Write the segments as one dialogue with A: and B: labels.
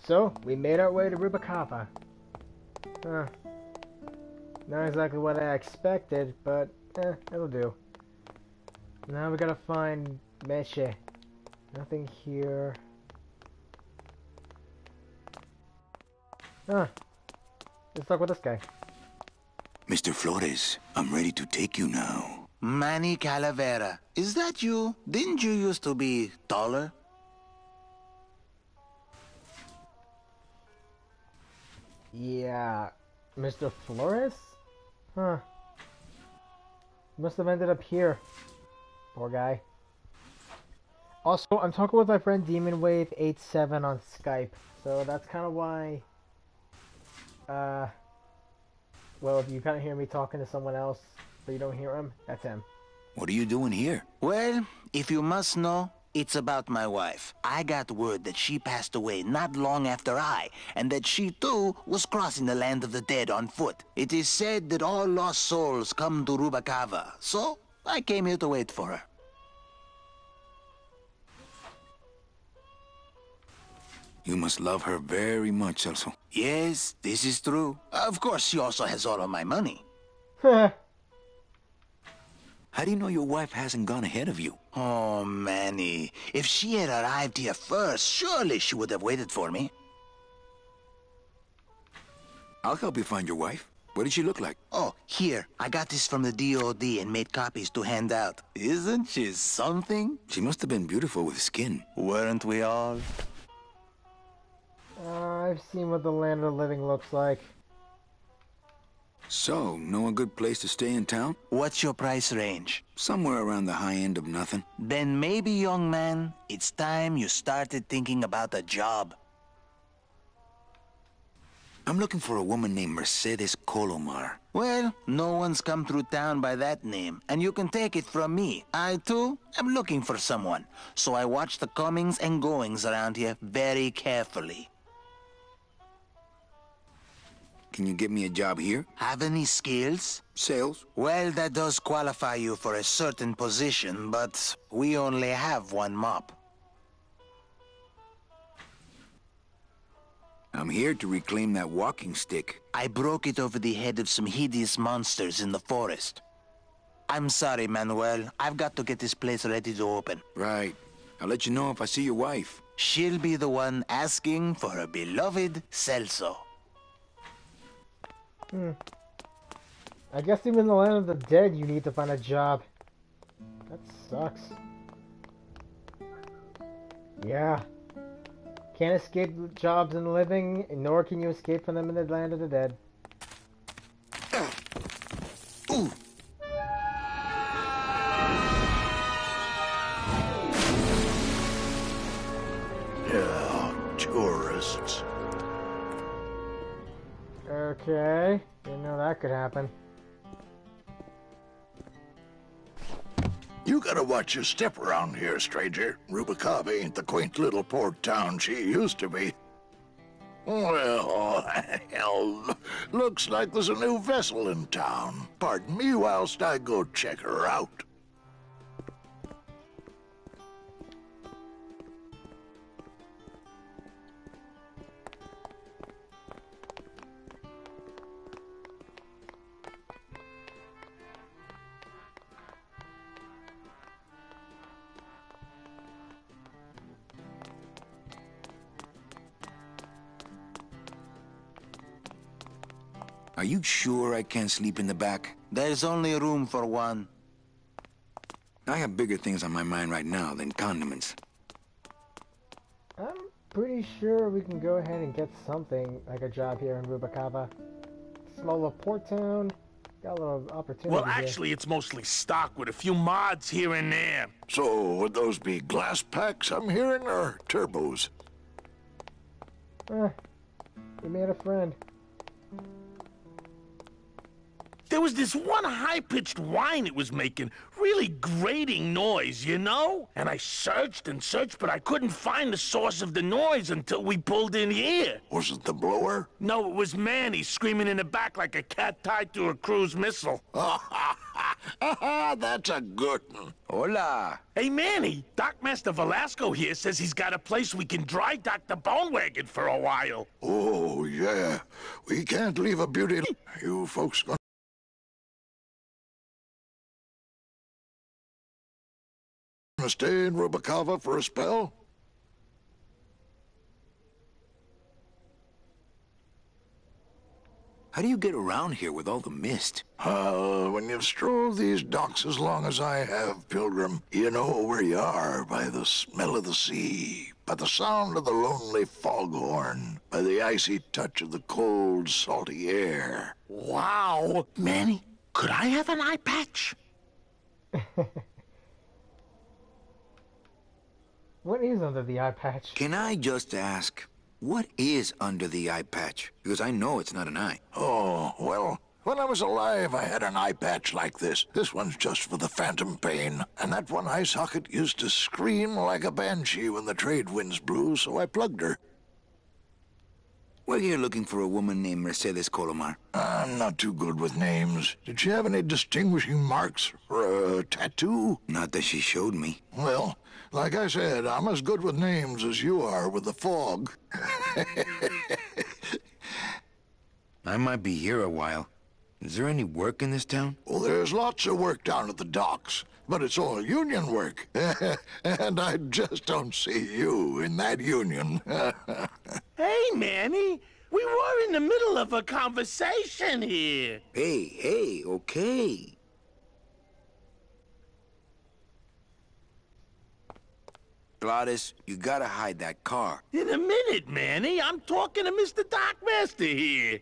A: So, we made our way to Rubacava. Huh. Not exactly what I expected, but it'll do. Now we gotta find Meche. Nothing here. Huh. Let's talk with this guy.
B: Mr. Flores, I'm ready to take you now.
C: Manny Calavera. Is that you? Didn't you used to be taller?
A: Yeah. Mr. Flores? Huh. Must have ended up here. Poor guy. Also, I'm talking with my friend DemonWave87 on Skype. So that's kind of why... well, if you kind of hear me talking to someone else, but you don't hear him, that's him.
B: What are you doing here?
C: Well, if you must know, it's about my wife. I got word that she passed away not long after and that she too was crossing the land of the dead on foot. It is said that all lost souls come to Rubacava, so I came here to wait for her.
B: You must love her very much, Celso.
C: Yes, this is true. Of course, she also has all of my money.
B: How do you know your wife hasn't gone ahead of you?
C: Oh, Manny. If she had arrived here first, surely she would have waited for me.
B: I'll help you find your wife. What did she look like?
C: Oh, here. I got this from the DOD and made copies to hand out. Isn't she something?
B: She must have been beautiful with skin.
C: Weren't we all?
A: I've seen what the land of the living looks like.
B: So, know a good place to stay in town?
C: What's your price range?
B: Somewhere around the high end of nothing.
C: Then maybe, young man, it's time you started thinking about a job.
B: I'm looking for a woman named Mercedes Colomar.
C: Well, no one's come through town by that name, and you can take it from me. I, too, am looking for someone, so I watch the comings and goings around here very carefully.
B: Can you get me a job here?
C: Have any skills?
B: Sales?
C: Well, that does qualify you for a certain position, but we only have one mop.
B: I'm here to reclaim that walking stick.
C: I broke it over the head of some hideous monsters in the forest. I'm sorry, Manuel. I've got to get this place ready to open.
B: Right. I'll let you know if I see your wife.
C: She'll be the one asking for her beloved Celso.
A: I guess even in the land of the dead you need to find a job. That sucks. Yeah. Can't escape jobs in the living, nor can you escape from them in the land of the dead.
C: Ooh.
D: Yeah, tourists.
A: Okay. Didn't know that could happen.
D: You gotta watch your step around here, stranger. Rubacava ain't the quaint little port town she used to be. Well, hell, looks like there's a new vessel in town. Pardon me whilst I go check her out.
B: Are you sure I can't sleep in the back?
C: There's only room for one.
B: I have bigger things on my mind right now than condiments.
A: I'm pretty sure we can go ahead and get something, like a job here in Rubacava. Small little port town. Got a little opportunity
E: Well, actually, it's mostly stock with a few mods here and there.
D: So, would those be glass packs I'm hearing, or turbos?
A: We made a friend.
E: There was this one high-pitched whine it was making, really grating noise, you know? And I searched and searched, but I couldn't find the source of the noise until we pulled in here.
D: Was it the blower?
E: No, it was Manny screaming in the back like a cat tied to a cruise missile.
D: That's a good one.
B: Hola.
E: Hey, Manny, Dockmaster Velasco here says he's got a place we can dry dock the bone wagon for a while.
D: Oh, yeah. We can't leave a beauty. You folks gonna stay in Rubacava for a spell?
B: How do you get around here with all the mist?
D: When you've strolled these docks as long as I have, Pilgrim, you know where you are by the smell of the sea, by the sound of the lonely foghorn, by the icy touch of the cold, salty air.
E: Wow. Manny, could I have an eye patch?
A: What is under the eye patch?
B: Can I just ask, what is under the eye patch? Because I know it's not an eye.
D: Oh, well, when I was alive, I had an eye patch like this. This one's just for the phantom pain. And that one eye socket used to scream like a banshee when the trade winds blew, so I plugged her.
B: We're here looking for a woman named Mercedes Colomar.
D: I'm not too good with names. Did she have any distinguishing marks or a tattoo?
B: Not that she showed me.
D: Well, like I said, I'm as good with names as you are with the fog.
B: I might be here a while. Is there any work in this town?
D: Well, there's lots of work down at the docks, but it's all union work. And I just don't see you in that union.
E: Hey, Manny, we were in the middle of a conversation here.
B: Hey, okay. Gladys, you gotta hide that car.
E: In a minute, Manny. I'm talking to Mr. Dockmaster here.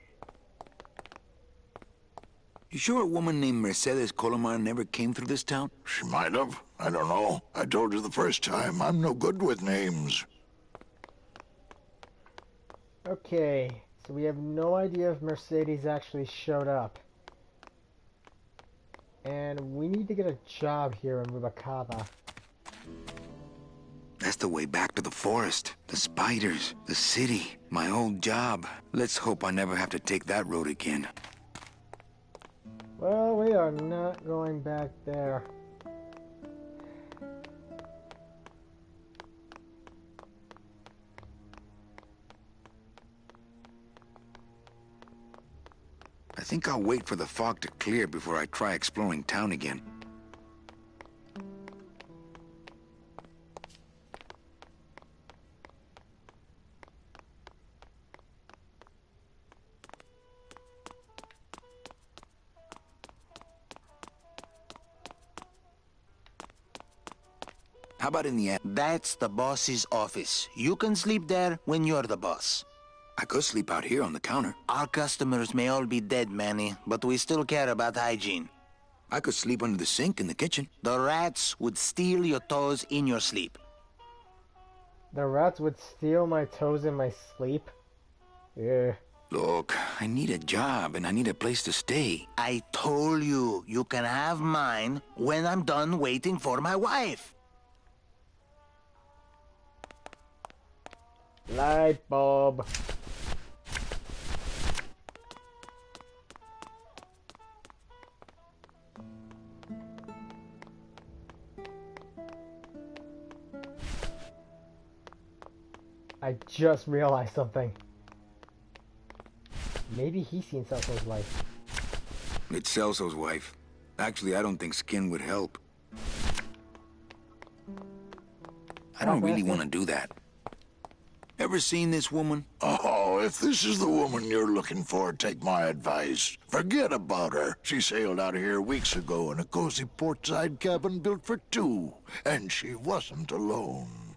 B: You sure a woman named Mercedes Colomar never came through this town?
D: She might have. I don't know. I told you the first time, I'm no good with names.
A: Okay, so we have no idea if Mercedes actually showed up. And we need to get a job here in Rubacava.
B: That's the way back to the forest, the spiders, the city, my old job. Let's hope I never have to take that road again.
A: Well, we are not going back there.
B: I think I'll wait for the fog to clear before I try exploring town again. How about in the end?
C: That's the boss's office. You can sleep there when you're the boss.
B: I could sleep out here on the counter.
C: Our customers may all be dead, Manny, but we still care about hygiene.
B: I could sleep under the sink in the kitchen.
C: The rats would steal your toes in your sleep.
A: The rats would steal my toes in my sleep? Yeah.
B: Look, I need a job and I need a place to stay.
C: I told you, you can have mine when I'm done waiting for my wife.
A: Light bulb. I just realized something. Maybe he's seen Celso's wife.
B: It's Celso's wife. Actually, I don't think skin would help. I don't really want to do that. Ever seen this woman?
D: Oh, if this is the woman you're looking for, take my advice. Forget about her. She sailed out of here weeks ago in a cozy portside cabin built for two. And she wasn't alone.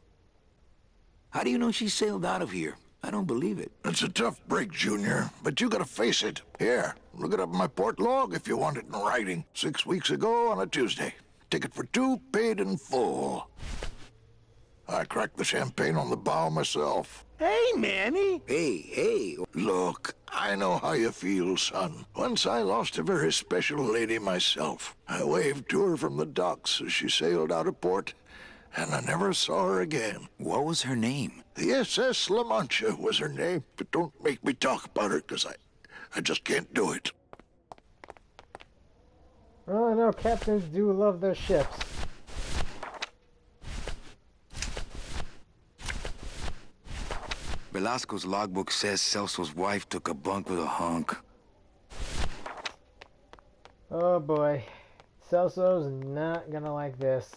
B: How do you know she sailed out of here? I don't believe it.
D: It's a tough break, Junior, but you gotta face it. Here, look it up in my port log if you want it in writing. 6 weeks ago on a Tuesday. Ticket for two, paid in full. I cracked the champagne on the bow myself.
E: Hey, Manny.
B: Hey.
D: Look, I know how you feel, son. Once I lost a very special lady myself. I waved to her from the docks as she sailed out of port, and I never saw her again.
B: What was her name?
D: The SS La Mancha was her name, but don't make me talk about her, because I just can't do it.
A: Oh no, captains do love their ships.
B: Velasco's logbook says Celso's wife took a bunk with a hunk.
A: Oh boy. Celso's not gonna like this.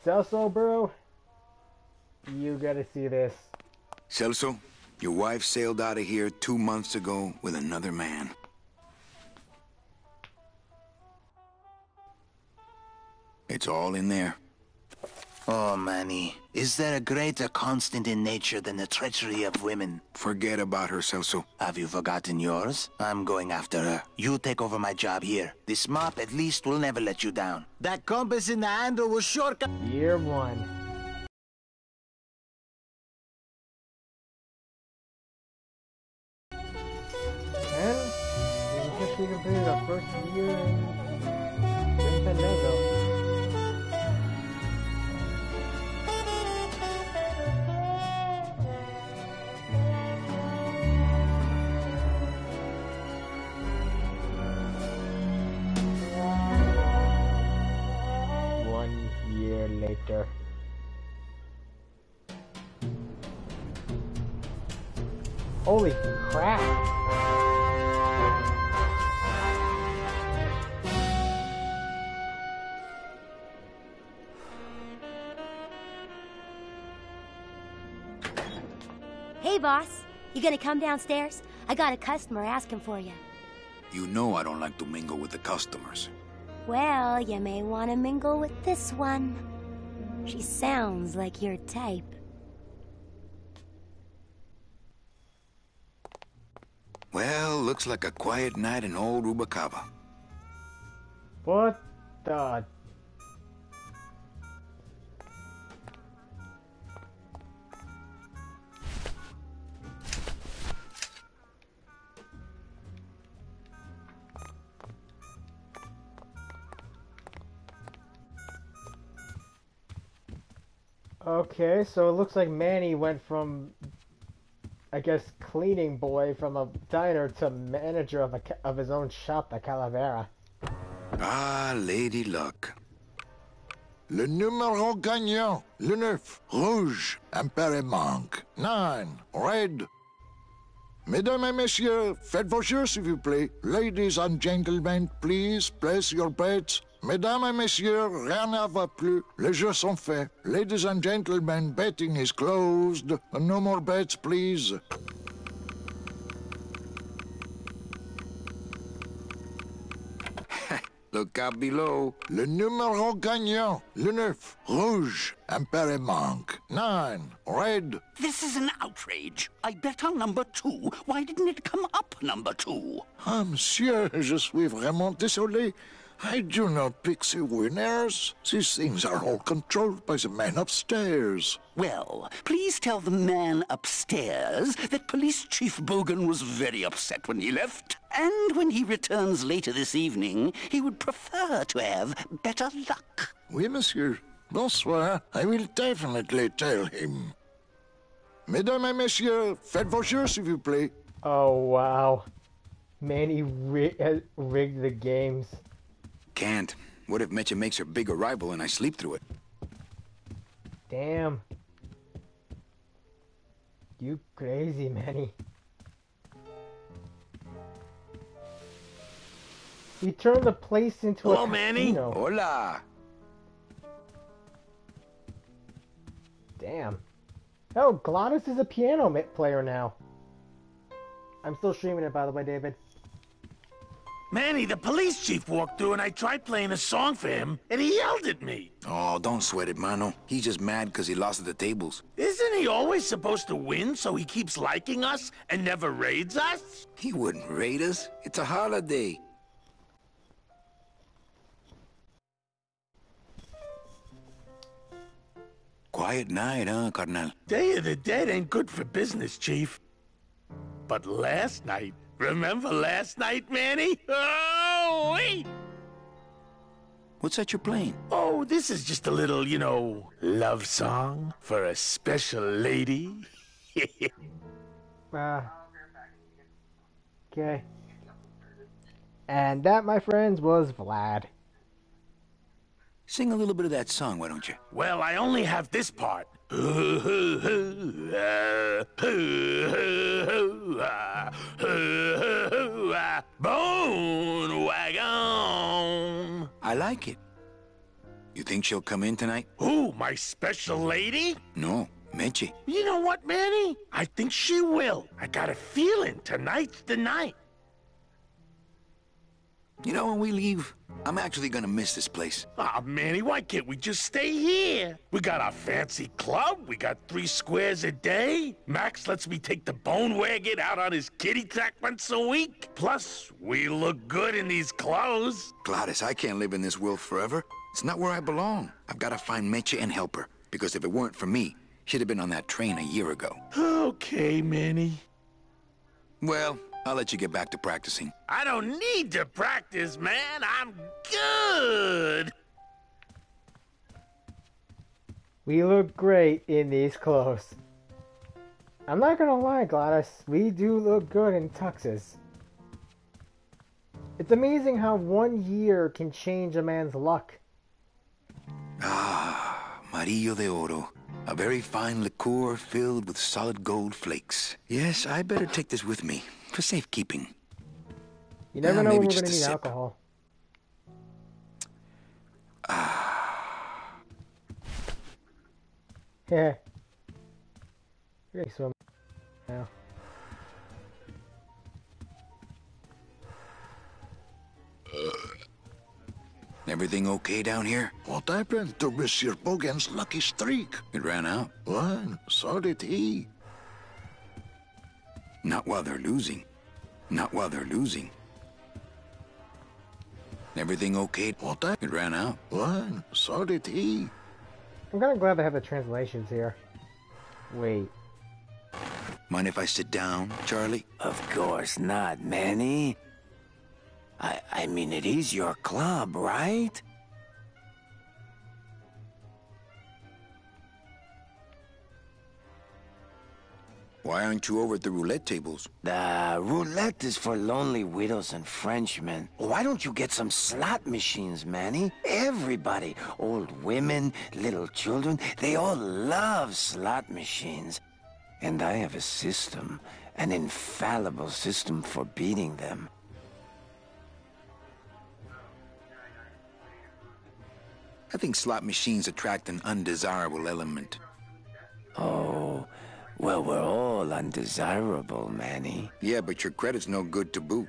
A: Celso, bro, you gotta see this.
B: Celso, your wife sailed out of here 2 months ago with another man. It's all in there.
C: Oh, Manny, is there a greater constant in nature than the treachery of women?
B: Forget about her, Celso.
C: Have you forgotten yours? I'm going after her. You take over my job here. This mop at least will never let you down. That compass in the handle will shortcut.
A: Year 1. And we officially completed our first year in Fandango. Later. Holy crap!
F: Hey, boss. You gonna come downstairs? I got a customer asking for you.
B: You know I don't like to mingle with the customers.
F: Well, you may want to mingle with this one. She sounds like your type.
B: Well, looks like a quiet night in old Rubacava.
A: What the... Okay, so it looks like Manny went from, I guess, cleaning boy from a diner to manager of his own shop, the Calavera.
B: Ah, Lady Luck.
D: Le numéro gagnant, le 9, rouge, impair et manque. 9, red. Mesdames et messieurs, faites vos jeux, s'il vous plaît. Ladies and gentlemen, please place your bets. Mesdames et messieurs, rien ne va plus. Les jeux sont faits. Ladies and gentlemen, betting is closed. No more bets, please.
B: Look out below.
D: Le numéro gagnant, le 9, rouge, impair et manque. 9, red.
G: This is an outrage. I bet on number 2. Why didn't it come up number 2?
D: Ah, monsieur, je suis vraiment désolé. I do not pick the winners. These things are all controlled by the man upstairs.
G: Well, please tell the man upstairs that Police Chief Bogan was very upset when he left. And when he returns later this evening, he would prefer to have better luck.
D: Oui, monsieur. Bonsoir. I will definitely tell him. Mesdames et messieurs, faites vos jeux, s'il vous plaît.
A: Oh, wow. Manny rigged the games.
B: Can't. What if Mecha makes her big arrival and I sleep through it?
A: Damn. You crazy, Manny. He turned the place into
E: Hello,
A: a
E: Manny.
A: casino.
B: Hola.
A: Damn. Oh, Glottis is a piano player now. I'm still streaming it, by the way, David.
E: Manny, the police chief walked through and I tried playing a song for him, and he yelled at me.
B: Oh, don't sweat it, mano. He's just mad because he lost at the tables.
E: Isn't he always supposed to win so he keeps liking us and never raids us?
B: He wouldn't raid us. It's a holiday. Quiet night, huh, carnal?
E: Day of the Dead ain't good for business, Chief. But last night, remember last night, Manny? Oh, wait!
B: What's that you're playing?
E: Oh, know, this is just a little, love song for a special lady.
A: Okay. And that, my friends, was Vlad.
B: Sing a little bit of that song, why don't you?
E: Well, I only have this part. Bone wagon.
B: I like it. You think she'll come in tonight?
E: Who, my special lady?
B: No, Meche.
E: You know what, Manny? I think she will. I got a feeling tonight's the night.
B: You know, when we leave, I'm actually gonna miss this place.
E: Aw, Manny, why can't we just stay here? We got our fancy club, we got 3 squares a day. Max lets me take the bone wagon out on his kitty track once a week. Plus, we look good in these clothes.
B: Gladys, I can't live in this world forever. It's not where I belong. I've gotta find Meche and help her. Because if it weren't for me, she'd have been on that train a year ago.
E: Okay, Manny.
B: Well, I'll let you get back to practicing.
E: I don't need to practice, man. I'm good.
A: We look great in these clothes. I'm not gonna lie, Gladys. We do look good in tuxes. It's amazing how 1 year can change a man's luck.
B: Ah, Marillo de Oro. A very fine liqueur filled with solid gold flakes. Yes, I better take this with me for safekeeping.
A: You never know
B: maybe
A: when we're
B: just
A: gonna
B: a
A: need
B: sip.
A: alcohol. Yeah. Really swim now.
B: Everything okay down here?
D: What happened to Monsieur Bogan's lucky streak?
B: It ran out.
D: Well, so did he.
B: Not while they're losing. Not while they're losing. Everything okay?
D: What happened?
B: It ran out.
D: Well, so did he.
A: I'm kind of glad they have the translations here. Wait.
B: Mind if I sit down, Charlie?
C: Of course not, Manny. I mean, it is your club, right?
B: Why aren't you over at the roulette tables?
C: The roulette is for lonely widows and Frenchmen. Why don't you get some slot machines, Manny? Everybody, old women, little children, they all love slot machines. And I have a system, an infallible system for beating them.
B: I think slot machines attract an undesirable element.
C: Oh, well, we're all undesirable, Manny.
B: Yeah, but your credit's no good to boot.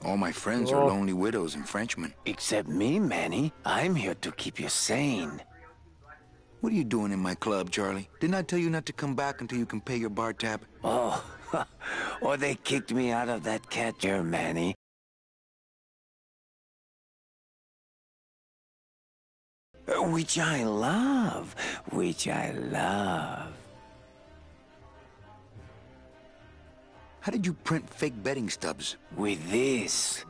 B: All my friends are lonely widows and Frenchmen.
C: Except me, Manny. I'm here to keep you sane.
B: What are you doing in my club, Charlie? Didn't I tell you not to come back until you can pay your bar tab?
C: Oh, or they kicked me out of that cat here, Manny. Which I love, which I love.
B: How did you print fake betting stubs?
C: With this.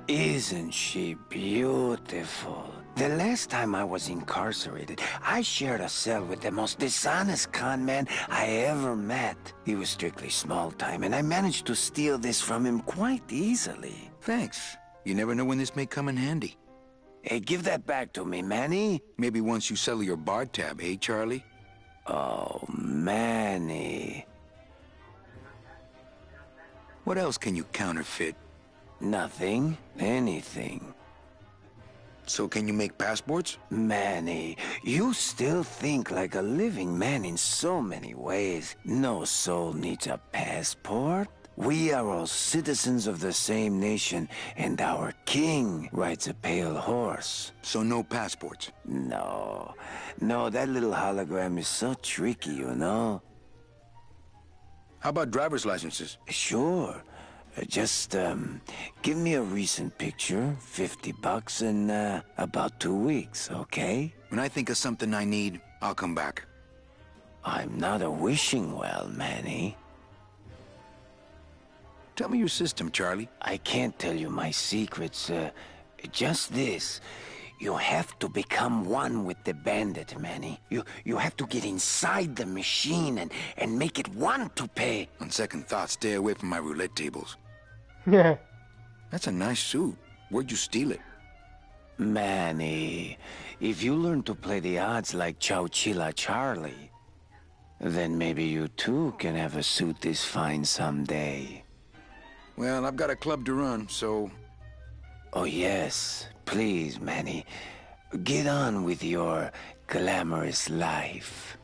C: Isn't she beautiful? The last time I was incarcerated, I shared a cell with the most dishonest con man I ever met. He was strictly small time, and I managed to steal this from him quite easily.
B: Thanks. You never know when this may come in handy.
C: Hey, give that back to me, Manny.
B: Maybe once you settle your bar tab, eh, Charlie?
C: Oh, Manny.
B: What else can you counterfeit?
C: Nothing. Anything.
B: So can you make passports?
C: Manny, you still think like a living man in so many ways. No soul needs a passport. We are all citizens of the same nation, and our king rides a pale horse.
B: So no passports?
C: No, that little hologram is so tricky, you know?
B: How about driver's licenses?
C: Sure. Just, give me a recent picture, $50 in, about 2 weeks, okay?
B: When I think of something I need, I'll come back.
C: I'm not a wishing well, Manny.
B: Tell me your system, Charlie.
C: I can't tell you my secrets. Just this. You have to become one with the bandit, Manny. You have to get inside the machine and make it want to pay.
B: On second thought, stay away from my roulette tables.
A: Yeah.
B: That's a nice suit. Where'd you steal it?
C: Manny, if you learn to play the odds like Chowchilla Charlie, then maybe you too can have a suit this fine someday.
B: Well, I've got a club to run, so...
C: Oh yes, please, Manny. Get on with your glamorous life.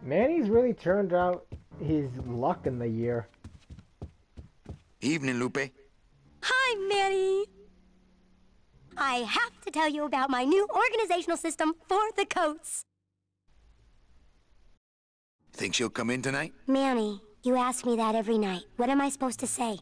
A: Manny's really turned out his luck in the year.
B: Evening, Lupe.
F: Hi, Manny. I have to tell you about my new organizational system for the coats.
B: Think she'll come in tonight?
F: Manny, you ask me that every night. What am I supposed to say?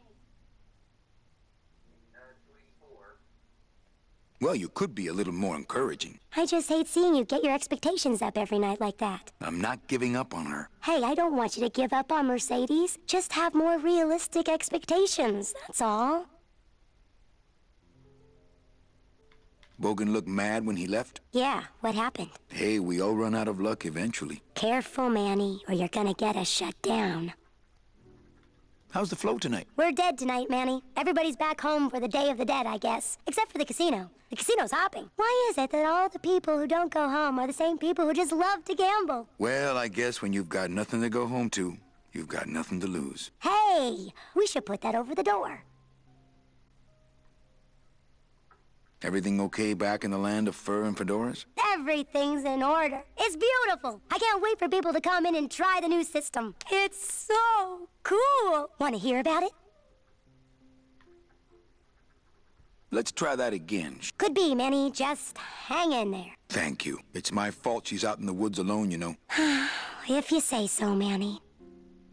B: Well, you could be a little more encouraging.
F: I just hate seeing you get your expectations up every night like that.
B: I'm not giving up on her.
F: Hey, I don't want you to give up on Mercedes. Just have more realistic expectations, that's all.
B: Bogan looked mad when he left?
F: Yeah, what happened?
B: Hey, we all run out of luck eventually.
F: Careful, Manny, or you're gonna get us shut down.
B: How's the flow tonight?
F: We're dead tonight, Manny. Everybody's back home for the Day of the Dead, I guess. Except for the casino. The casino's hopping. Why is it that all the people who don't go home are the same people who just love to gamble?
B: Well, I guess when you've got nothing to go home to, you've got nothing to lose.
F: Hey, we should put that over the door.
B: Everything okay back in the land of fur and fedoras?
F: Everything's in order. It's beautiful. I can't wait for people to come in and try the new system. It's so cool. Want to hear about it?
B: Let's try that again.
F: Could be, Manny. Just hang in there.
B: Thank you. It's my fault she's out in the woods alone, you know.
F: If you say so, Manny.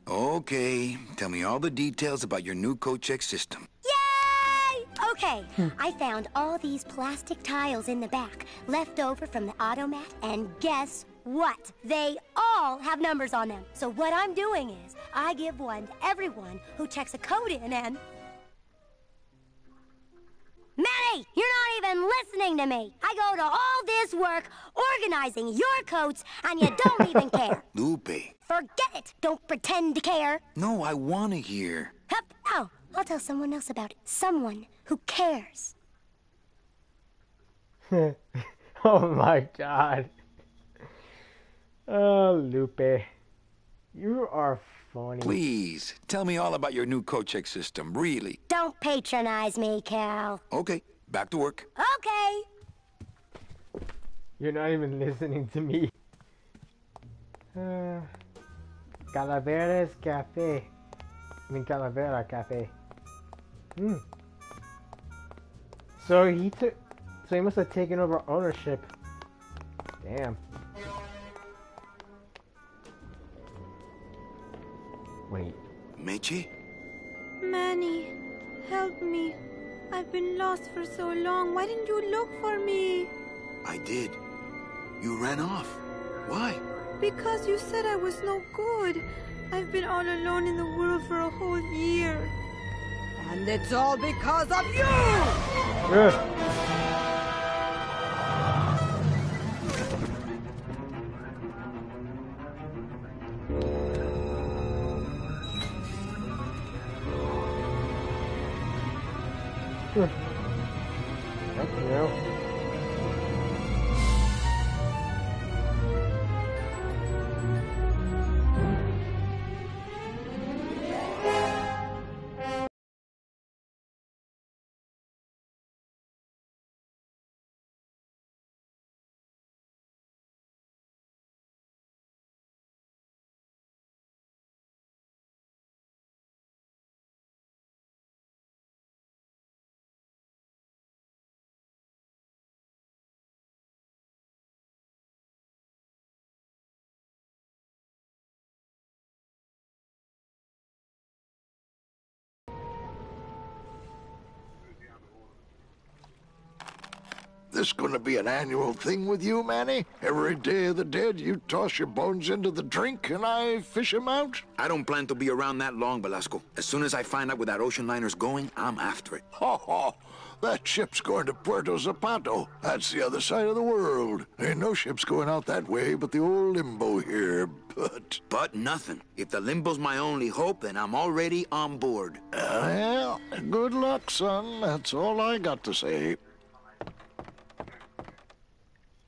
B: Okay. Tell me all the details about your new code check system.
F: Yay! Okay, I found all these plastic tiles in the back, left over from the automat, and guess what? They all have numbers on them. So what I'm doing is, I give one to everyone who checks a code in and... Manny, you're not even listening to me. I go to all this work organizing your coats, and you don't even care.
B: Lupe.
F: Forget it. Don't pretend to care.
B: No, I want to hear.
F: Hup. Oh, I'll tell someone else about it. Someone who cares.
A: Oh my god. Oh, Lupe. You are funny.
B: Please, tell me all about your new code check system, really.
F: Don't patronize me, Cal.
B: Okay, back to work.
F: Okay.
A: You're not even listening to me. Calaveras Cafe. I mean, Calavera Cafe. So he must have taken over ownership. Damn. Wait.
B: Meche?
H: Manny, help me. I've been lost for so long. Why didn't you look for me?
B: I did. You ran off. Why?
H: Because you said I was no good. I've been all alone in the world for a whole year. And it's all because of you!
A: Thank you.
D: This gonna be an annual thing with you, Manny? Every Day of the Dead, you toss your bones into the drink and I fish 'em out?
B: I don't plan to be around that long, Velasco. As soon as I find out where that ocean liner's going, I'm after it.
D: Ho ho! That ship's going to Puerto Zapato. That's the other side of the world. Ain't no ships going out that way but the old Limbo here, but...
B: But nothing. If the Limbo's my only hope, then I'm already on board.
D: Well, good luck, son. That's all I got to say.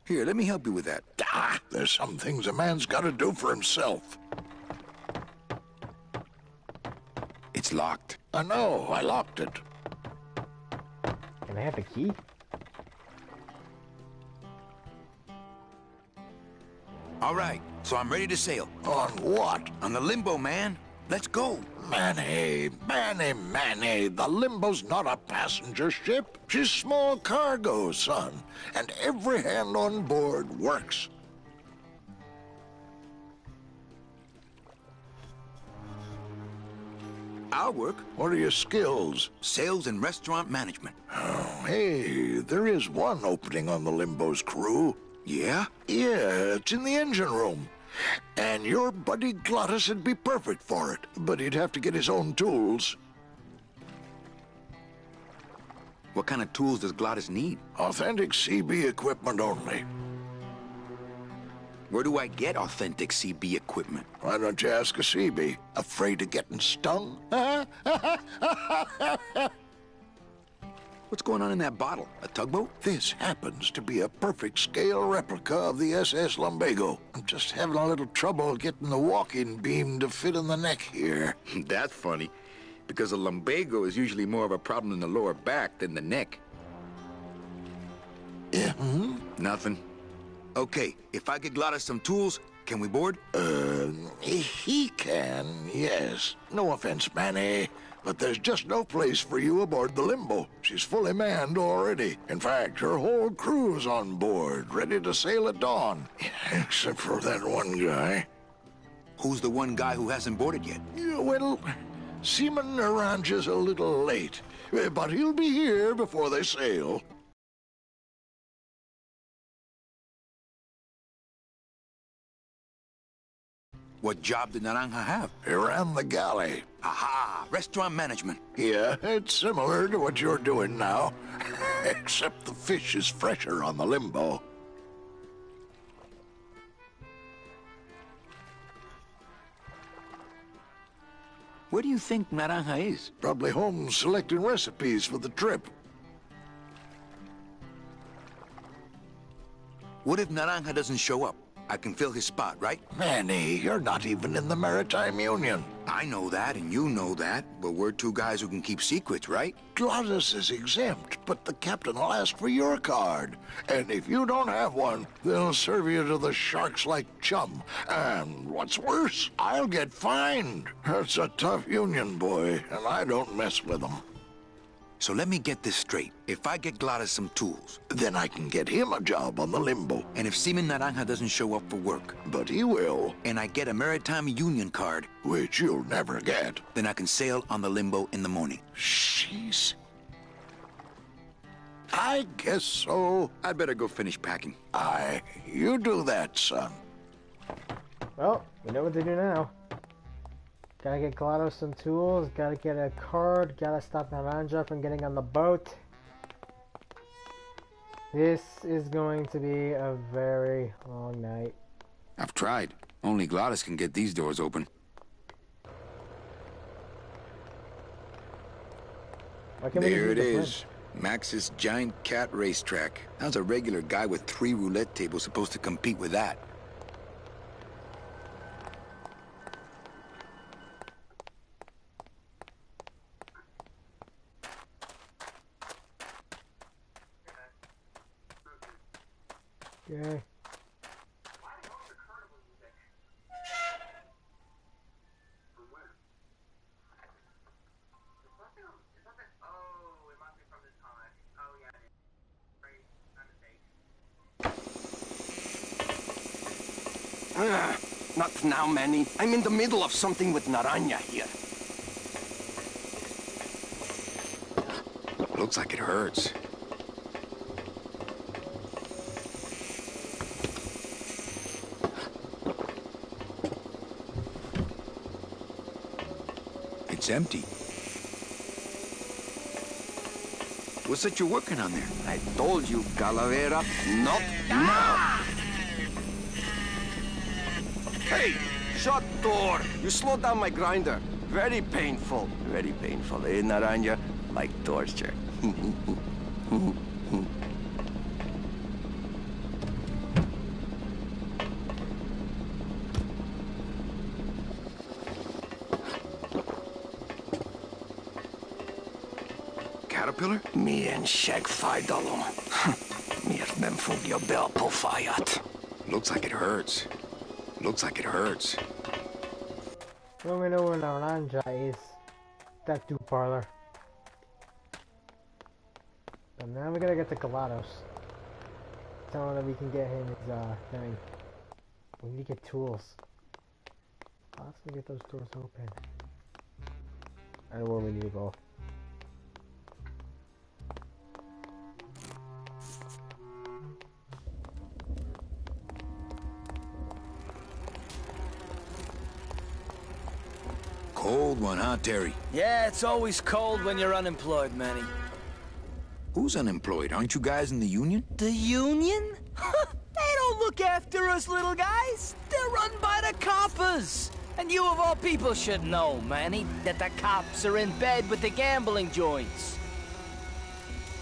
B: Here, let me help you with that.
D: Ah, there's some things a man's got to do for himself.
B: It's locked.
D: I know. I locked it.
A: Can I have the key?
B: All right, so I'm ready to sail.
D: On what?
B: On the Limbo, man. Let's go.
D: Manny, the Limbo's not a passenger ship. She's small cargo, son. And every hand on board works.
B: I'll work.
D: What are your skills?
B: Sales and restaurant management.
D: Oh, hey, there is one opening on the Limbo's crew.
B: Yeah?
D: Yeah, it's in the engine room. And your buddy Glottis would be perfect for it, but he'd have to get his own tools.
B: What kind of tools does Glottis need?
D: Authentic CB equipment only.
B: Where do I get authentic CB equipment?
D: Why don't you ask a CB? Afraid of getting stung?
B: What's going on in that bottle? A tugboat?
D: This happens to be a perfect scale replica of the SS Lumbago. I'm just having a little trouble getting the walking beam to fit in the neck here.
B: That's funny, because a lumbago is usually more of a problem in the lower back than the neck.
D: Yeah,
B: Nothing. Okay, if I get Glottis some tools, can we board?
D: He can, yes. No offense, Manny, but there's just no place for you aboard the Limbo. She's fully manned already. In fact, her whole crew's on board, ready to sail at dawn. Except for that one guy.
B: Who's the one guy who hasn't boarded yet?
D: Yeah, well, Seaman Naranja's a little late, but he'll be here before they sail.
B: What job did Naranja have?
D: He ran the galley.
B: Aha! Restaurant management.
D: Yeah, it's similar to what you're doing now, except the fish is fresher on the Limbo.
B: Where do you think Naranja is?
D: Probably home selecting recipes for the trip.
B: What if Naranja doesn't show up? I can fill his spot, right?
D: Manny, you're not even in the Maritime Union.
B: I know that, and you know that, but we're two guys who can keep secrets, right?
D: Glottis is exempt, but the captain will ask for your card. And if you don't have one, they'll serve you to the sharks like chum. And what's worse, I'll get fined. That's a tough union, boy, and I don't mess with them.
B: So let me get this straight. If I get Glottis some tools,
D: Then I can get him a job on the Limbo.
B: and if Seaman Naranja doesn't show up for work,
D: But he will,
B: and I get a Maritime Union card,
D: which you'll never get.
B: then I can sail on the Limbo in the morning.
D: Jeez. I guess so.
B: I'd better go finish packing.
D: You do that, son.
A: Well, we know what to do now. Gotta get Glottis some tools, gotta get a card, gotta stop Naranja from getting on the boat. This is going to be a very long night.
B: I've tried. Only Glottis can get these doors open.
A: Why can't we just
B: There it
A: use the
B: is. Max's Giant Cat Racetrack. How's a regular guy with 3 roulette tables supposed to compete with that?
A: Okay.
I: Not now, Manny. I'm in the middle of something with Naranja here.
B: Looks like it hurts. It's empty. What's that you're working on there?
I: I told you, Calavera, not now. Hey, shut door. You slowed down my grinder. Very painful, eh, Naranja? Like torture.
B: Caterpillar?
I: Mi en shag fajdalom. Miért nem fogja be a pofáját?
B: Looks like it hurts. Looks like it hurts.
A: Well, we know where Naranja is. Tattoo parlor. But now we gotta get to GLaDOS. Tell him that we can get him his thing. We need to get tools. Let's go get those doors open. I know where we need to go.
B: Cold one, huh, Terry?
J: Yeah, it's always cold when you're unemployed, Manny.
B: Who's unemployed? Aren't you guys in the union?
J: The union? They don't look after us little guys. They're run by the coppers. And you of all people should know, Manny, that the cops are in bed with the gambling joints.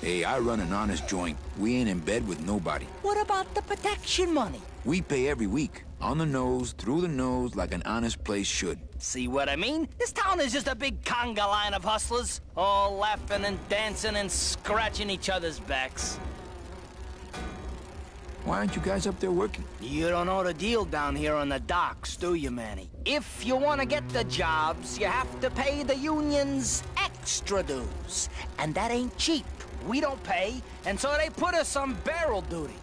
B: Hey, I run an honest joint. We ain't in bed with nobody.
J: What about the protection money?
B: We pay every week. On the nose, through the nose, like an honest place should.
J: See what I mean? This town is just a big conga line of hustlers, all laughing and dancing and scratching each other's backs.
B: Why aren't you guys up there working?
J: You don't know the deal down here on the docks, do you, Manny? If you want to get the jobs, you have to pay the unions extra dues. And that ain't cheap. We don't pay, and so they put us on barrel duty.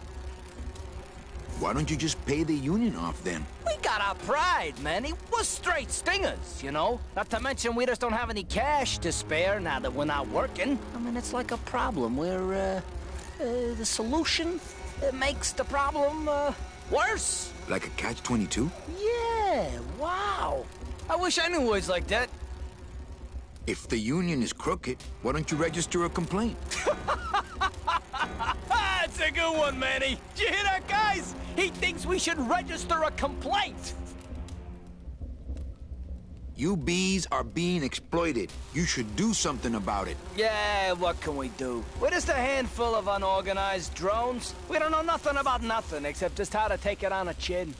B: Why don't you just pay the union off then?
J: We got our pride, Manny. We're straight stingers, you know? Not to mention we just don't have any cash to spare now that we're not working. I mean, it's like a problem where, the solution makes the problem, worse.
B: Like a catch-22?
J: Yeah, wow. I wish I knew words like that.
B: If the union is crooked, why don't you register a complaint?
J: That's a good one, Manny. Did you hear that, guys? He thinks we should register a complaint.
B: You bees are being exploited. You should do something about it.
J: Yeah, what can we do? We're just a handful of unorganized drones. We don't know nothing about nothing except just how to take it on a chin.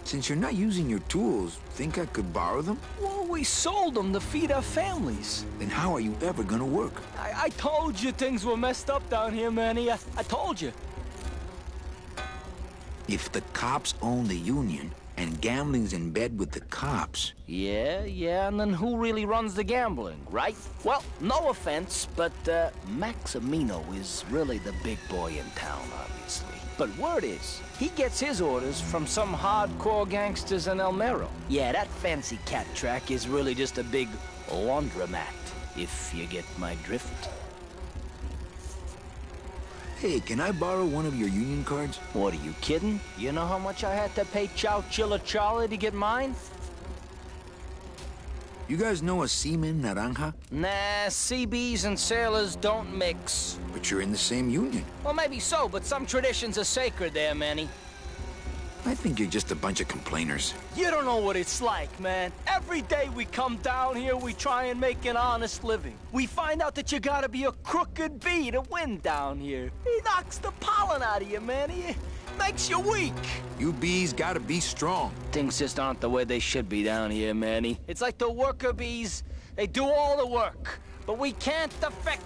B: Since you're not using your tools, think I could borrow them?
J: Well, we sold them to feed our families.
B: Then how are you ever gonna work?
J: I told you things were messed up down here, Manny. I told you.
B: If the cops own the union, and gambling's in bed with the cops...
J: Yeah, and then who really runs the gambling, right? Well, no offense, but Maximino is really the big boy in town, obviously. But word is, he gets his orders from some hardcore gangsters in El Mero. Yeah, that fancy cat track is really just a big laundromat, if you get my drift.
B: Hey, can I borrow one of your union cards?
J: What, are you kidding? You know how much I had to pay Chow Chilla Charlie to get mine?
B: You guys know a seaman, Naranja?
J: Nah, CBs and sailors don't mix.
B: But you're in the same union.
J: Well, maybe so, but some traditions are sacred there, Manny.
B: I think you're just a bunch of complainers.
J: You don't know what it's like, man. Every day we come down here, we try and make an honest living. We find out that you gotta be a crooked bee to win down here. He knocks the pollen out of you, man. He makes you weak.
B: You bees gotta be strong.
J: Things just aren't the way they should be down here, Manny. It's like the worker bees. They do all the work, but we can't affect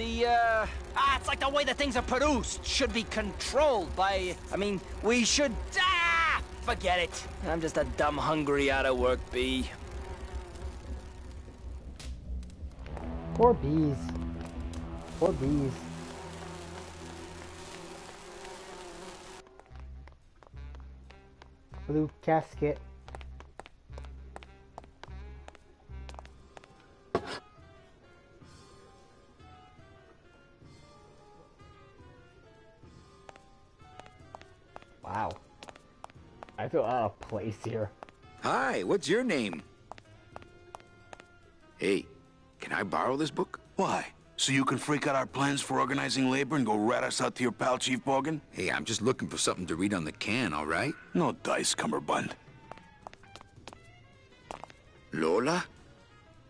J: it's like the way that things are produced should be controlled by, we should, forget it. I'm just a dumb, hungry, out-of-work bee.
A: Poor bees. Poor bees. Blue casket. Wow. I feel out of place here.
B: Hi, what's your name? Hey, can I borrow this book?
K: Why? So you can freak out our plans for organizing labor and go rat us out to your pal, Chief Bogan?
B: Hey, I'm just looking for something to read on the can, all right?
K: No dice, Cummerbund.
B: Lola?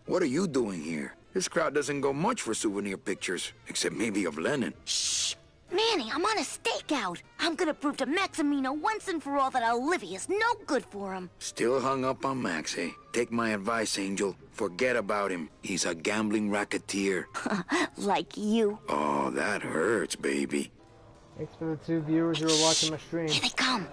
B: What are you doing here? This crowd doesn't go much for souvenir pictures, except maybe of Lenin.
F: Shh! Manny, I'm on a stakeout. I'm gonna prove to Maximino once and for all that Olivia's no good for him.
B: Still hung up on Max, eh? Take my advice, Angel. Forget about him. He's a gambling racketeer.
F: Like you.
B: Oh, that hurts, baby.
A: Thanks for the 2 viewers who are watching my stream.
F: Here they come.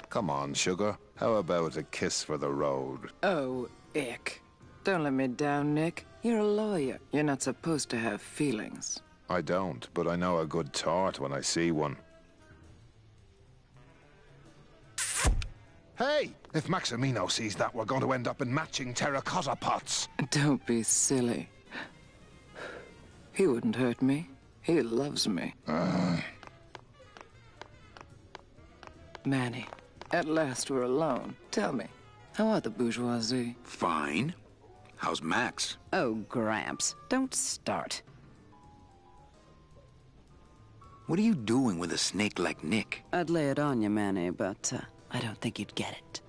L: Come on, sugar. How about a kiss for the road?
M: Oh, ick. Don't let me down, Nick. You're a lawyer. You're not supposed to have feelings.
L: I don't, but I know a good tart when I see one. Hey! If Maximino sees that, we're going to end up in matching terracotta pots.
M: Don't be silly. He wouldn't hurt me. He loves me. Manny, at last we're alone. Tell me, how are the bourgeoisie?
B: Fine. How's Max?
M: Oh, Gramps, don't start.
B: What are you doing with a snake like Nick?
M: I'd lay it on you, Manny, but I don't think you'd get it.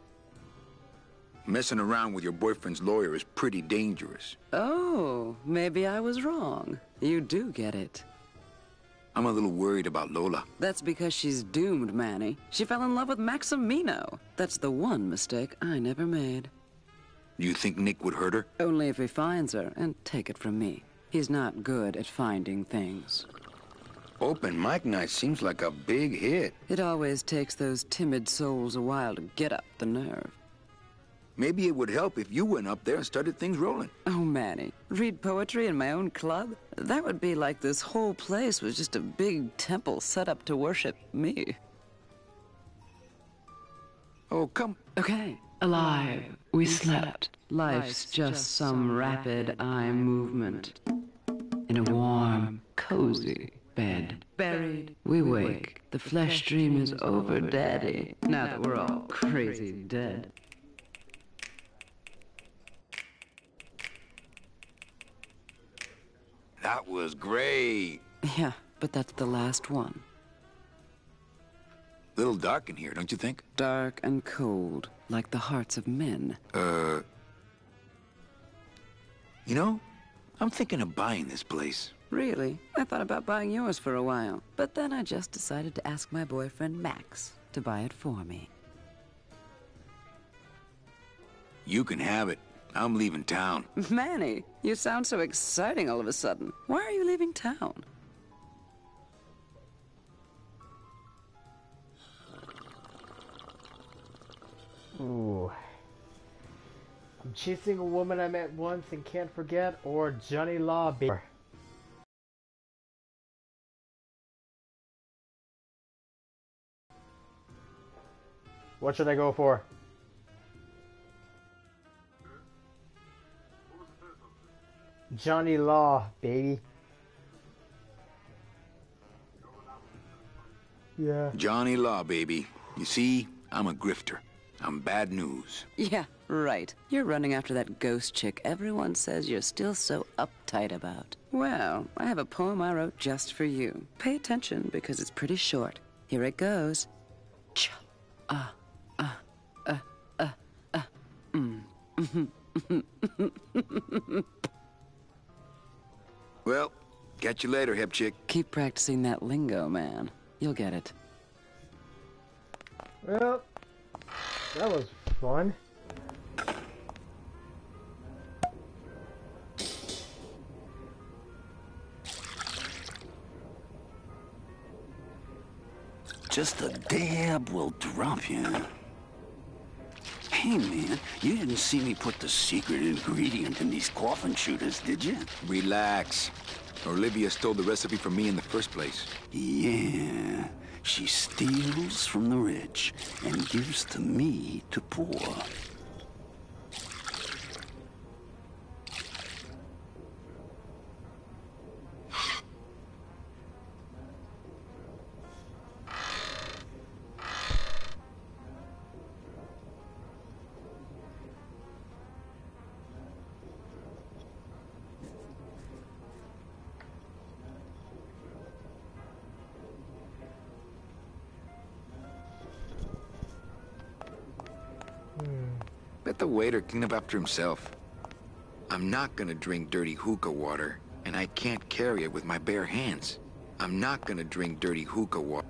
B: Messing around with your boyfriend's lawyer is pretty dangerous.
M: Oh, maybe I was wrong. You do get it.
B: I'm a little worried about Lola.
M: That's because she's doomed, Manny. She fell in love with Maximino. That's the one mistake I never made.
B: Do you think Nick would hurt her?
M: Only if he finds her, and take it from me. He's not good at finding things.
B: Open mic night seems like a big hit.
M: It always takes those timid souls a while to get up the nerve.
B: Maybe it would help if you went up there and started things rolling.
M: Oh, Manny, read poetry in my own club? That would be like this whole place was just a big temple set up to worship me.
B: Oh, come.
M: Okay. Alive, we slept. Life's just some rapid eye movement. In a warm, cozy bed. Buried, we wake. The flesh dream is over, Daddy. Now that we're all crazy dead.
B: That was great.
M: Yeah, but that's the last one.
B: Little dark in here, don't you think?
M: Dark and cold, like the hearts of men.
B: You know, I'm thinking of buying this place.
M: Really? I thought about buying yours for a while, but then I just decided to ask my boyfriend Max to buy it for me.
B: You can have it. I'm leaving town.
M: Manny, you sound so exciting all of a sudden. Why are you leaving town?
A: Ooh. I'm chasing a woman I met once and can't forget, or Johnny Law Baby. What should I go for? Johnny Law, baby. Yeah.
B: Johnny Law, baby. You see, I'm a grifter. I'm bad news.
M: Yeah, right. You're running after that ghost chick everyone says you're still so uptight about. Well, I have a poem I wrote just for you. Pay attention because it's pretty short. Here it goes. Ch
B: Well, catch you later, hip chick.
M: Keep practicing that lingo, man. You'll get it.
A: Well, that was fun.
G: Just a dab will drop you. Hey, man, you didn't see me put the secret ingredient in these coffin shooters, did you?
B: Relax. Olivia stole the recipe from me in the first place.
G: Yeah, she steals from the rich and gives to me to poor.
B: Let the waiter clean up after himself. I'm not gonna drink dirty hookah water, and I can't carry it with my bare hands. I'm not gonna drink dirty hookah water.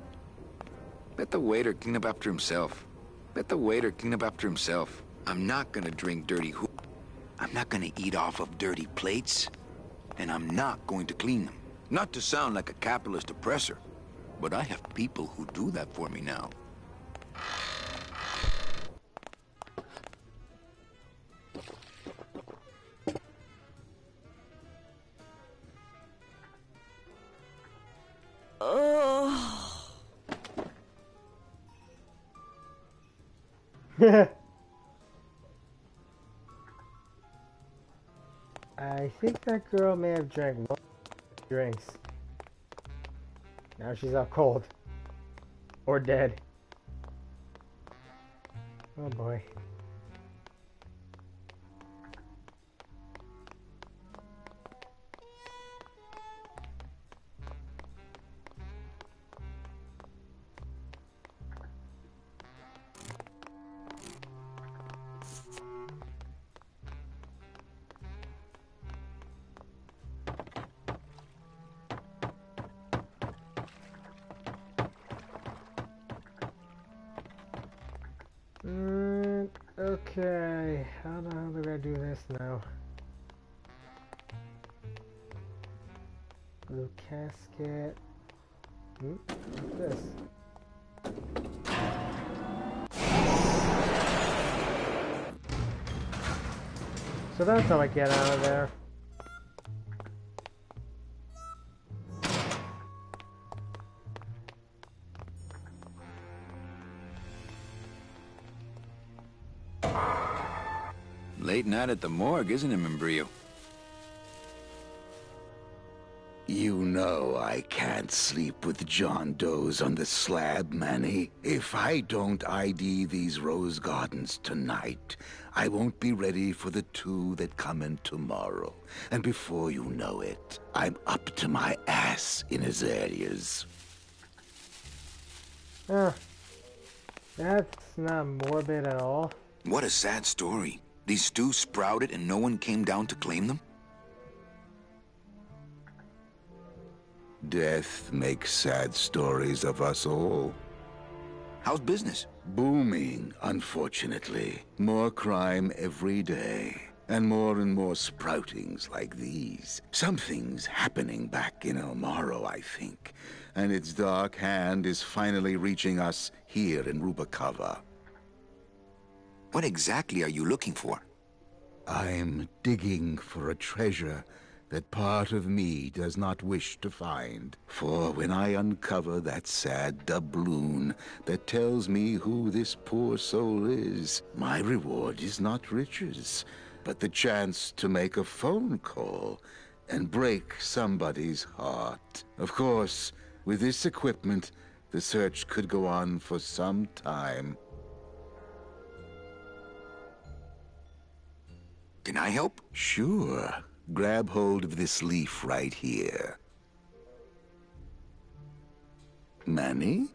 B: Let the waiter clean up after himself. Let the waiter clean up after himself. I'm not gonna drink dirty hookah. I'm not gonna eat off of dirty plates, and I'm not going to clean them. Not to sound like a capitalist oppressor, but I have people who do that for me now.
A: I think that girl may have drank most of the drinks. Now she's out cold. Or dead. Oh boy. Okay, how the hell do I do this now? Blue casket. What's this? So that's how I get out of there.
B: Late night at the morgue, isn't it, Membrillo?
N: You know I can't sleep with John Doe's on the slab, Manny. If I don't ID these rose gardens tonight, I won't be ready for the two that come in tomorrow. And before you know it, I'm up to my ass in azaleas.
A: That's not morbid at all.
B: What a sad story. These stews sprouted and no one came down to claim them?
N: Death makes sad stories of us all.
B: How's business?
N: Booming, unfortunately. More crime every day. And more sproutings like these. Something's happening back in El Morro, I think. And its dark hand is finally reaching us here in Rubacava.
B: What exactly are you looking for?
N: I'm digging for a treasure that part of me does not wish to find. For when I uncover that sad doubloon that tells me who this poor soul is, my reward is not riches, but the chance to make a phone call and break somebody's heart. Of course, with this equipment, the search could go on for some time.
B: Can I help?
N: Sure. Grab hold of this leaf right here. Manny?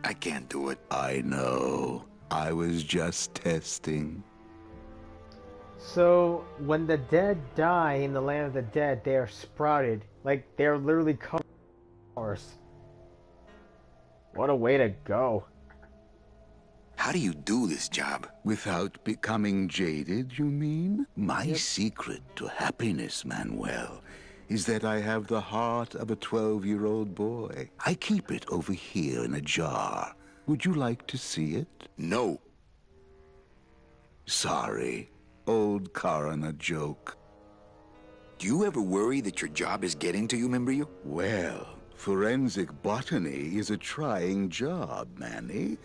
B: I can't do it.
N: I know. I was just testing.
A: So, when the dead die in the land of the dead, they are sprouted. Like, they're literally covered in flowers. What a way to go.
B: How do you do this job?
N: Without becoming jaded, you mean? My secret to happiness, Manuel, is that I have the heart of a 12-year-old boy. I keep it over here in a jar. Would you like to see it?
B: No.
N: Sorry. Old coroner joke.
B: Do you ever worry that your job is getting to you, Membrillo?
N: Well, forensic botany is a trying job, Manny.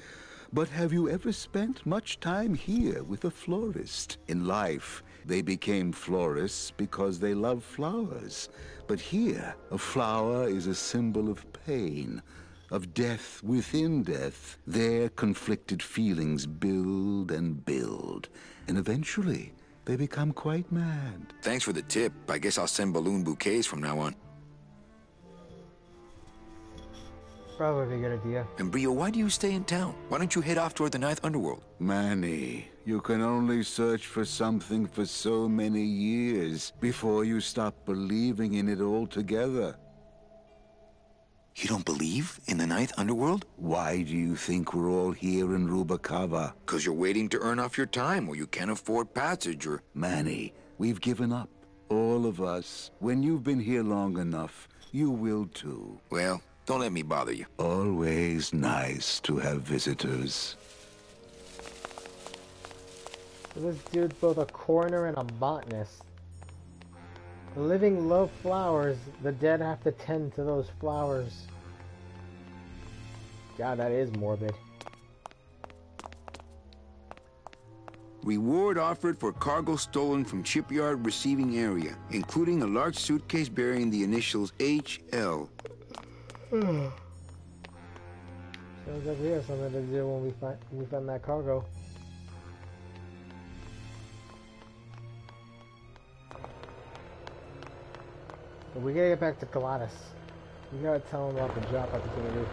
N: But have you ever spent much time here with a florist? In life, they became florists because they love flowers. But here, a flower is a symbol of pain, of death within death. Their conflicted feelings build and build, and eventually, they become quite mad.
B: Thanks for the tip. I guess I'll send balloon bouquets from now on.
A: Probably a good idea.
B: And Brio, why do you stay in town? Why don't you head off toward the Ninth Underworld?
N: Manny, you can only search for something for so many years before you stop believing in it altogether.
B: You don't believe in the Ninth Underworld?
N: Why do you think we're all here in Rubacava?
B: Because you're waiting to earn off your time, or you can't afford passage, or...
N: Manny, we've given up. All of us. When you've been here long enough, you will too.
B: Well, don't let me bother you.
N: Always nice to have visitors.
A: So this dude's both a coroner and a botanist. The living love flowers, the dead have to tend to those flowers. God, that is morbid.
B: Reward offered for cargo stolen from shipyard receiving area, including a large suitcase bearing the initials HL.
A: Sounds like we have something to do when we find that cargo. But we gotta get back to Gladys. We gotta tell him about the job opportunity.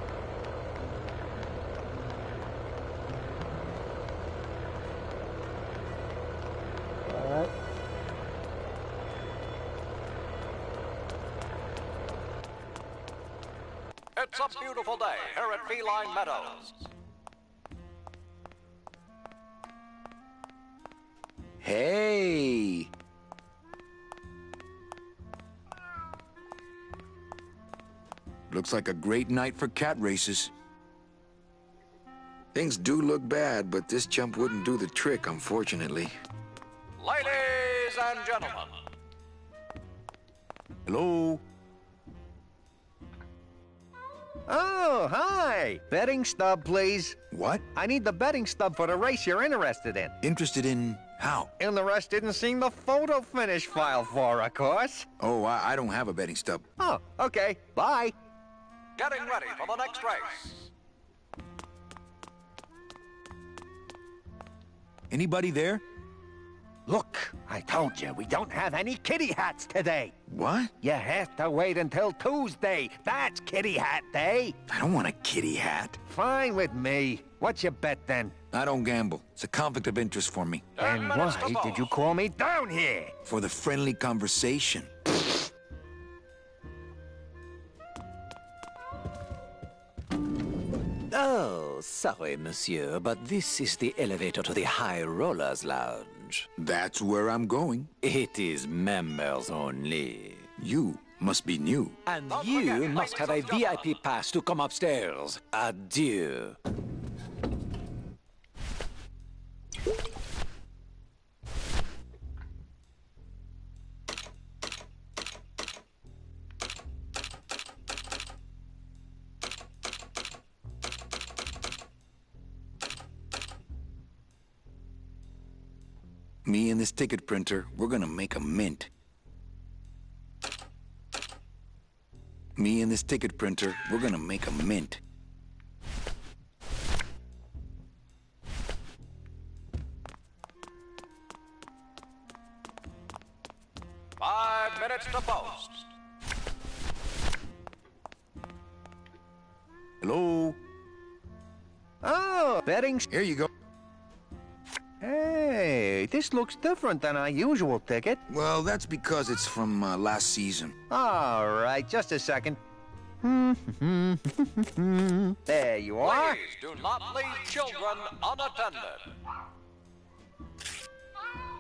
A: Alright.
O: It's a beautiful day here at Feline Meadows.
B: Hey! Looks like a great night for cat races. Things do look bad, but this chump wouldn't do the trick, unfortunately.
O: Ladies and gentlemen.
B: Hello?
P: Oh, hi! Betting stub, please.
B: What?
P: I need the betting stub for the race you're interested in.
B: Interested in how?
P: Interested in the photo finish file for, of course.
B: Oh, I don't have a betting stub.
P: Oh, okay. Bye.
O: Getting ready for the next race.
B: Anybody there?
P: Look, I told you, we don't have any kitty hats today.
B: What?
P: You have to wait until Tuesday. That's kitty hat day.
B: I don't want a kitty hat.
P: Fine with me. What's your bet then?
B: I don't gamble. It's a conflict of interest for me.
P: And why did you call me down here?
B: For the friendly conversation.
Q: Oh, sorry, monsieur, but this is the elevator to the High Rollers Lounge.
B: That's where I'm going.
Q: It is members only.
B: You must be new.
Q: And you must have a VIP pass to come upstairs. Adieu.
B: Me and this ticket printer, we're gonna make a mint. Me and this ticket printer, we're gonna make a mint.
O: Five minutes to post.
B: Hello?
P: Oh, betting...
B: Here you go.
P: Hey, this looks different than our usual ticket.
B: Well, that's because it's from last season.
P: All right, just a second. There you are.
O: Please do not leave children unattended.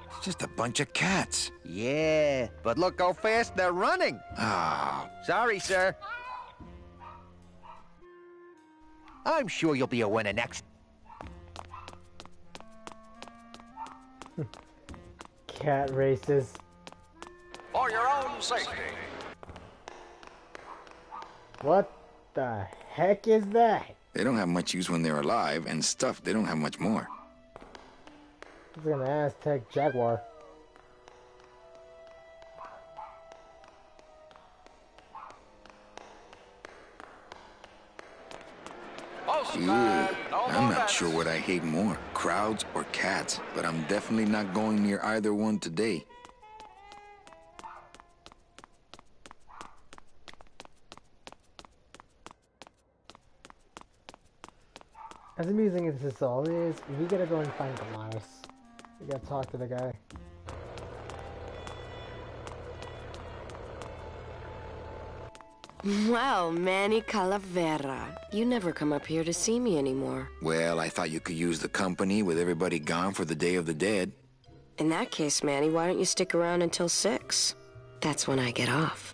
B: It's just a bunch of cats.
P: Yeah, but look how fast they're running.
B: Ah.
P: Sorry, sir. I'm sure you'll be a winner next.
A: Cat races.
O: For your own safety.
A: What the heck is that?
B: They don't have much use when they're alive, and stuff, they don't have much more.
A: It's an Aztec Jaguar.
B: I'm not sure what I hate more, crowds or cats, but I'm definitely not going near either one today.
A: As amusing as this all is, we gotta go and find Gladys. We gotta talk to the guy.
R: Well, Manny Calavera, you never come up here to see me anymore.
B: Well, I thought you could use the company with everybody gone for the Day of the Dead.
R: In that case, Manny, why don't you stick around until 6? That's when I get off.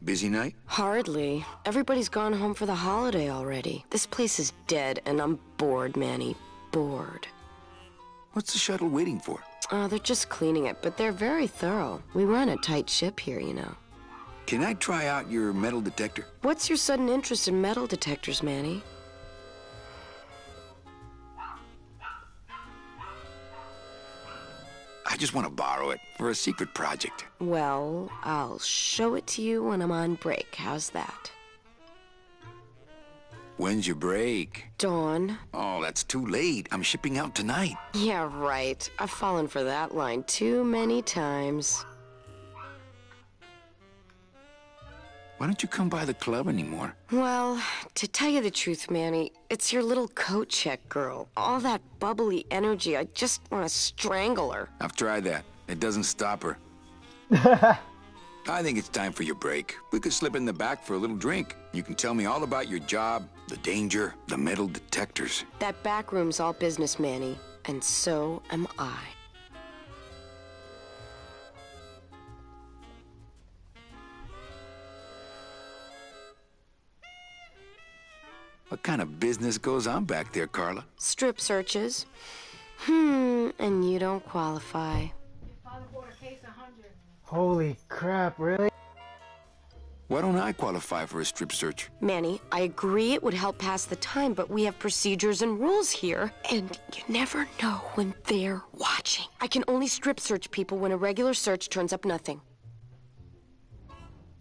B: Busy night?
R: Hardly. Everybody's gone home for the holiday already. This place is dead, and I'm bored, Manny. Bored.
B: What's the shuttle waiting for?
R: Oh, they're just cleaning it, but they're very thorough. We run a tight ship here, you know.
B: Can I try out your metal detector?
R: What's your sudden interest in metal detectors, Manny?
B: I just want to borrow it for a secret project.
R: Well, I'll show it to you when I'm on break. How's that?
B: When's your break?
R: Dawn.
B: Oh, that's too late. I'm shipping out tonight.
R: Yeah, right. I've fallen for that line too many times.
B: Why don't you come by the club anymore?
R: Well, to tell you the truth, Manny, it's your little coat check girl. All that bubbly energy, I just want to strangle her.
B: I've tried that. It doesn't stop her. I think it's time for your break. We could slip in the back for a little drink. You can tell me all about your job, the danger, the metal detectors.
R: That back room's all business, Manny, and so am I.
B: What kind of business goes on back there, Carla?
R: Strip searches. And you don't qualify.
A: Holy crap, really?
B: Why don't I qualify for a strip search?
R: Manny, I agree it would help pass the time, but we have procedures and rules here, and you never know when they're watching. I can only strip search people when a regular search turns up nothing.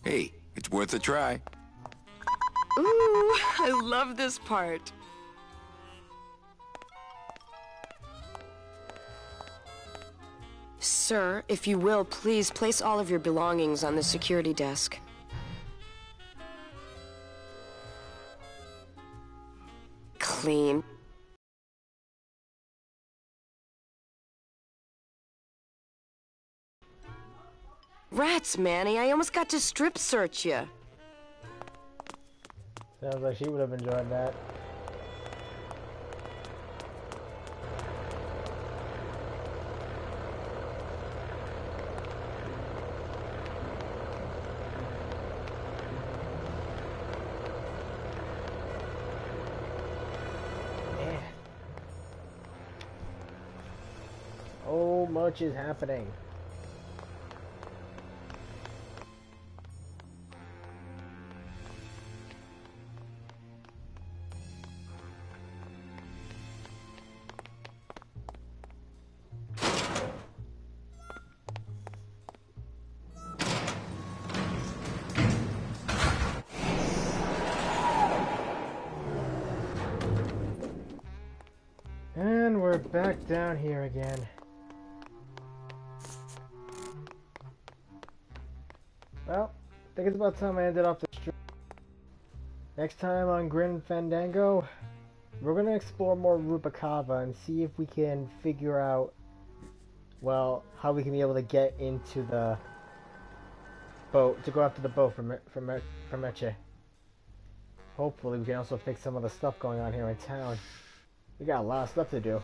B: Hey, it's worth a try.
R: Ooh, I love this part. Sir, if you will, please place all of your belongings on the security desk. Clean. Rats, Manny, I almost got to strip search you.
A: Sounds like she would have enjoyed that. Man. So much is happening. And we're back down here again. Well, I think it's about time I ended off the stream. Next time on Grim Fandango, we're gonna explore more Rubacava and see if we can figure out, well, how we can be able to get into the boat, to go after the boat from Meche. Hopefully we can also fix some of the stuff going on here in town. We got a lot of stuff to do.